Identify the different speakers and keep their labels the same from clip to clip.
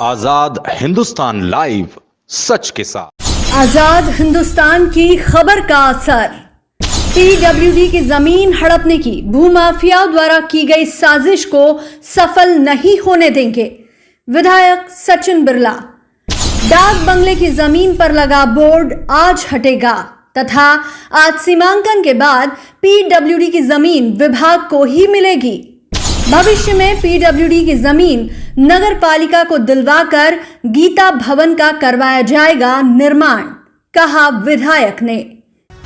Speaker 1: आजाद Hindustan live, सच के साथ।
Speaker 2: आजाद हिंदुस्तान की खबर का असर। पीडब्ल्यूडी की जमीन हड़पने की भूमाफियाओं द्वारा की गई साजिश को सफल नहीं होने देंगे, विधायक सचिन बिरला। डाक बंगले की जमीन पर लगा बोर्ड आज हटेगा तथा आज सीमांकन के बाद पीडब्ल्यूडी की जमीन विभाग को ही मिलेगी। भविष्य में पीडब्ल्यूडी की जमीन नगर पालिका को दिलवाकर गीता भवन का करवाया जाएगा निर्माण, कहा विधायक ने।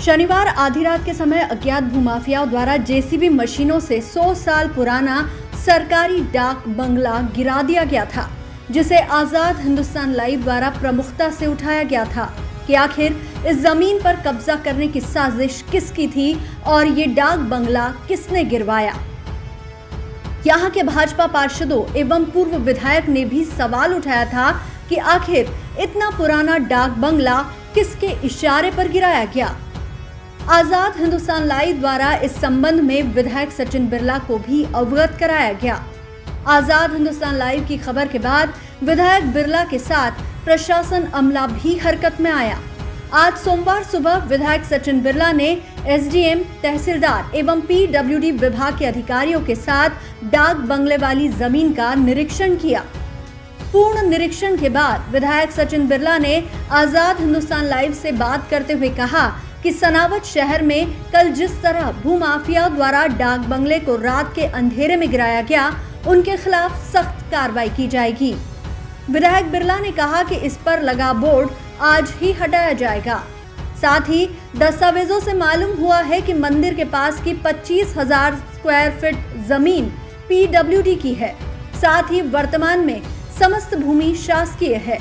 Speaker 2: शनिवार आधी रात के समय अज्ञात भूमाफियाओं द्वारा जेसीबी मशीनों से 100 साल पुराना सरकारी डाक बंगला गिरा दिया गया था, जिसे आजाद हिंदुस्तान लाइव द्वारा प्रमुखता से उठाया गया था कि आखिर इस जमीन पर कब्जा करने की साजिश किसकी थी और ये डाक बंगला किसने गिरवाया। यहाँ के भाजपा पार्षदों एवं पूर्व विधायक ने भी सवाल उठाया था कि आखिर इतना पुराना डाक बंगला किसके इशारे पर गिराया गया। आजाद हिंदुस्तान लाइव द्वारा इस संबंध में विधायक सचिन बिरला को भी अवगत कराया गया। आजाद हिंदुस्तान लाइव की खबर के बाद विधायक बिरला के साथ प्रशासन अमला भी हरकत में आया। आज सोमवार सुबह विधायक सचिन बिरला ने एसडीएम, तहसीलदार एवं पीडब्ल्यूडी विभाग के अधिकारियों के साथ डाक बंगले वाली जमीन का निरीक्षण किया। पूर्ण निरीक्षण के बाद विधायक सचिन बिरला ने आजाद हिंदुस्तान लाइव से बात करते हुए कहा कि सनावट शहर में कल जिस तरह भूमाफिया द्वारा डाक बंगले को रात के अंधेरे में गिराया गया, उनके खिलाफ सख्त कार्रवाई की जाएगी। विधायक बिरला ने कहा कि इस पर लगा बोर्ड आज ही हटाया जाएगा। साथ ही दस्तावेजों से मालूम हुआ है कि मंदिर के पास की 25,000 स्क्वायर फीट जमीन पीडब्ल्यूडी की है। साथ ही वर्तमान में समस्त भूमि शासकीय है।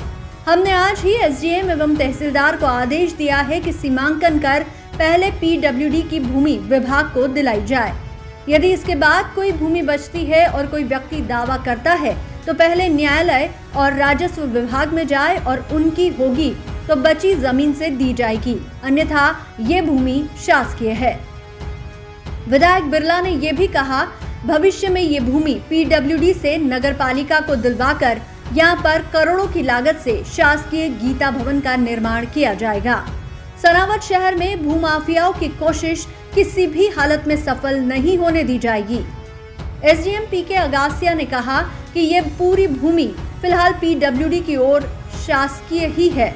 Speaker 2: हमने आज ही एसडीएम एवं तहसीलदार को आदेश दिया है कि सीमांकन कर पहले पीडब्ल्यूडी की भूमि विभाग को दिलाई जाए। यदि इसके बाद कोई भूमि बचती है और कोई व्यक्ति दावा करता है तो पहले न्यायालय और राजस्व विभाग में जाए और उनकी होगी तो बची जमीन से दी जाएगी, अन्यथा ये भूमि शासकीय है। विधायक बिरला ने ये भी कहा, भविष्य में ये भूमि पीडब्ल्यूडी से नगर पालिका को दिलवाकर यहाँ पर करोड़ों की लागत से शासकीय गीता भवन का निर्माण किया जाएगा। सनावट शहर में भूमाफियाओं की कोशिश किसी भी हालत में सफल नहीं होने दी जाएगी। एसडीएम पीके अगासिया ने कहा कि ये पूरी भूमि फिलहाल पीडब्ल्यूडी की ओर शासकीय ही है।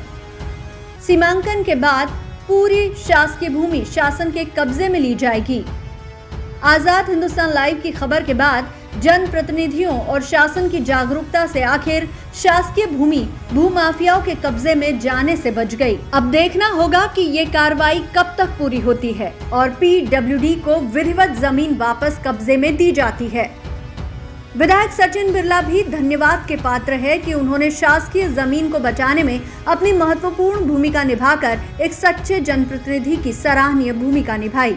Speaker 2: सीमांकन के बाद पूरी शासकीय भूमि शासन के कब्जे में ली जाएगी। आजाद हिंदुस्तान लाइव की खबर के बाद जनप्रतिनिधियों और शासन की जागरूकता से आखिर शासकीय भूमि भूमाफियाओं के कब्जे में जाने से बच गई। अब देखना होगा कि ये कार्रवाई कब तक पूरी होती है और पीडब्ल्यूडी को विधिवत जमीन वापस कब्जे में दी जाती है। विधायक सचिन बिरला भी धन्यवाद के पात्र है कि उन्होंने शासकीय जमीन को बचाने में अपनी महत्वपूर्ण भूमिका निभाकर एक सच्चे जनप्रतिनिधि की सराहनीय भूमिका निभाई।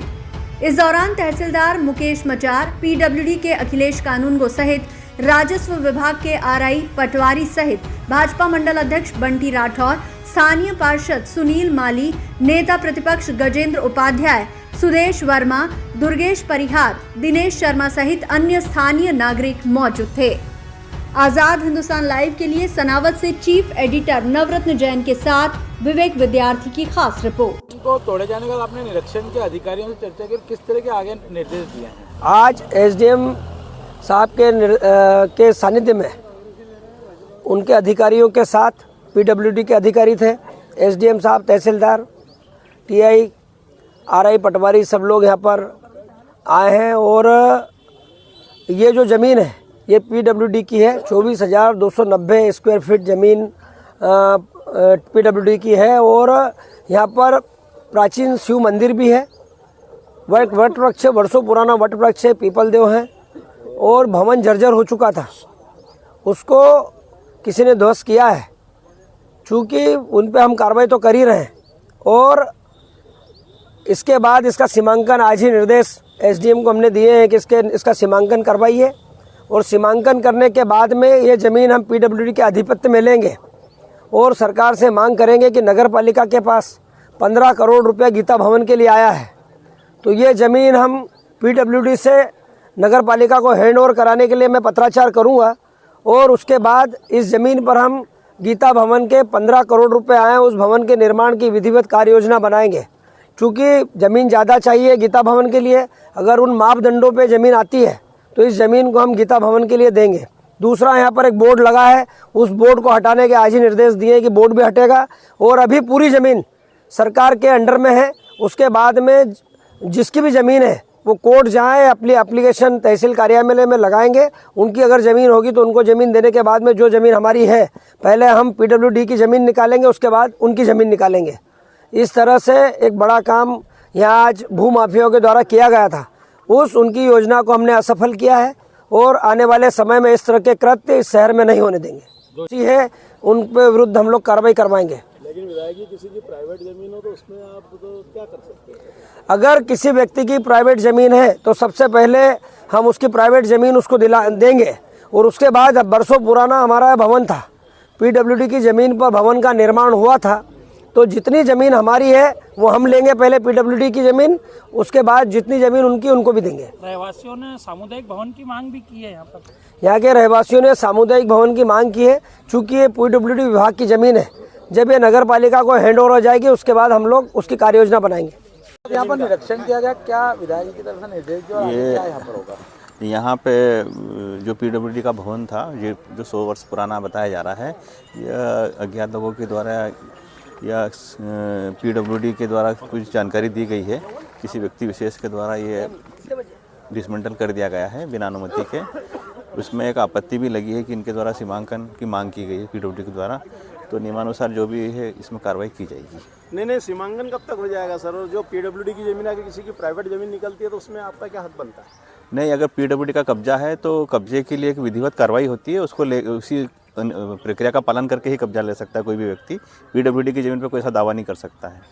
Speaker 2: इस दौरान तहसीलदार मुकेश मचार, पीडब्ल्यूडी के अखिलेश कानूनगो सहित राजस्व विभाग के आरआई पटवारी सहित भाजपा मंडल अध्यक्ष बंटी राठौर, स्थानीय पार्षद सुनील माली, नेता प्रतिपक्ष गजेंद्र उपाध्याय, सुदेश वर्मा, दुर्गेश परिहार, दिनेश शर्मा सहित अन्य स्थानीय नागरिक मौजूद थे। आजाद हिंदुस्तान लाइव के लिए सनावत से चीफ एडिटर नवरत्न जैन के साथ विवेक विद्यार्थी की खास रिपोर्ट।
Speaker 3: को तोड़े जाने का आपने निरीक्षण के अधिकारियों से चर्चा की, किस तरह के आगे निर्देश दिए हैं?
Speaker 4: आज एसडीएम साहब के सानिध्य में उनके अधिकारियों के साथ पीडब्ल्यूडी के अधिकारी थे, एसडीएम साहब, तहसीलदार, टीआई, आरआई, पटवारी, सब लोग यहाँ पर आए हैं। और ये जो ज़मीन है ये पीडब्ल्यूडी की है। 24,290 स्क्वायर फीट ज़मीन पीडब्ल्यूडी की है और यहाँ पर प्राचीन शिव मंदिर भी है। वट वृक्ष, वर्षों पुराना वट वृक्ष है, पीपल देव है और भवन जर्जर हो चुका था, उसको किसी ने ध्वस्त किया है। चूँकि उन पे हम कार्रवाई तो कर ही रहे हैं और इसके बाद इसका सीमांकन आज ही निर्देश एसडीएम को हमने दिए हैं कि इसका सीमांकन करवाइए और सीमांकन करने के बाद में ये ज़मीन हम पीडब्ल्यूडी के आधिपत्य में लेंगे और सरकार से मांग करेंगे कि नगर पालिका के पास 15 करोड़ रुपया गीता भवन के लिए आया है, तो ये ज़मीन हम पीडब्ल्यूडी से नगर पालिका को हैंड ओवर कराने के लिए मैं पत्राचार करूँगा और उसके बाद इस ज़मीन पर हम गीता भवन के 15 करोड़ रुपए आए हैं, उस भवन के निर्माण की विधिवत कार्य योजना बनाएंगे। चूँकि ज़मीन ज़्यादा चाहिए गीता भवन के लिए, अगर उन मापदंडों पे ज़मीन आती है तो इस ज़मीन को हम गीता भवन के लिए देंगे। दूसरा, यहाँ पर एक बोर्ड लगा है, उस बोर्ड को हटाने के आज ही निर्देश दिए कि बोर्ड भी हटेगा और अभी पूरी ज़मीन सरकार के अंडर में है। उसके बाद में जिसकी भी ज़मीन है वो कोर्ट जाए, अपनी एप्लीकेशन तहसील कार्यालय में लगाएंगे। उनकी अगर ज़मीन होगी तो उनको ज़मीन देने के बाद में जो ज़मीन हमारी है, पहले हम PWD की ज़मीन निकालेंगे, उसके बाद उनकी ज़मीन निकालेंगे। इस तरह से एक बड़ा काम यहाँ आज भूमाफियाओं के द्वारा किया गया था, उनकी योजना को हमने असफल किया है और आने वाले समय में इस तरह के कृत्य इस शहर में नहीं होने देंगे। दोषी है उन पे विरुद्ध हम लोग कार्रवाई करवाएंगे।
Speaker 3: लेकिन विधायक जी, किसी की प्राइवेट जमीन हो तो उसमें आप तो क्या कर सकते हैं?
Speaker 4: अगर किसी व्यक्ति की प्राइवेट ज़मीन है तो सबसे पहले हम उसकी प्राइवेट ज़मीन उसको देंगे और उसके बाद अब बरसों पुराना हमारा भवन था, PWD की ज़मीन पर भवन का निर्माण हुआ था, तो जितनी ज़मीन हमारी है वो हम लेंगे पहले PWD की ज़मीन, उसके बाद जितनी ज़मीन उनकी उनको भी देंगे।
Speaker 5: रहवासियों ने सामुदायिक भवन की मांग भी की है।
Speaker 4: यहाँ के रहवासियों ने सामुदायिक भवन की मांग की है, चूँकि ये PWD विभाग की ज़मीन है। जब ये नगर पालिका को हैंड ओवर हो जाएगी उसके बाद हम लोग उसकी कार्य योजना बनाएंगे।
Speaker 3: यहाँ पर निरीक्षण किया गया, क्या विधायक जी की तरफ से निर्देश जो आगे क्या यहाँ पर होगा?
Speaker 6: यहाँ पे जो PWD का भवन था, ये जो 100 वर्ष पुराना बताया जा रहा है, यह अज्ञात लोगों के द्वारा या PWD के द्वारा कुछ जानकारी दी गई है, किसी व्यक्ति विशेष के द्वारा ये डिसमेंटल कर दिया गया है बिना अनुमति के। उसमें एक आपत्ति भी लगी है कि इनके द्वारा सीमांकन की मांग की गई है PWD के द्वारा, तो नियमानुसार जो भी है इसमें कार्रवाई की जाएगी।
Speaker 7: नहीं, सीमांकन कब तक हो जाएगा सर? और जो PWD की ज़मीन आके किसी की प्राइवेट ज़मीन निकलती है तो उसमें आपका क्या हक बनता है?
Speaker 6: नहीं, अगर PWD का कब्जा है तो कब्जे के लिए एक विधिवत कार्रवाई होती है, उसको उसी प्रक्रिया का पालन करके ही कब्जा ले सकता है कोई भी व्यक्ति। PWD की ज़मीन पर कोई ऐसा दावा नहीं कर सकता है।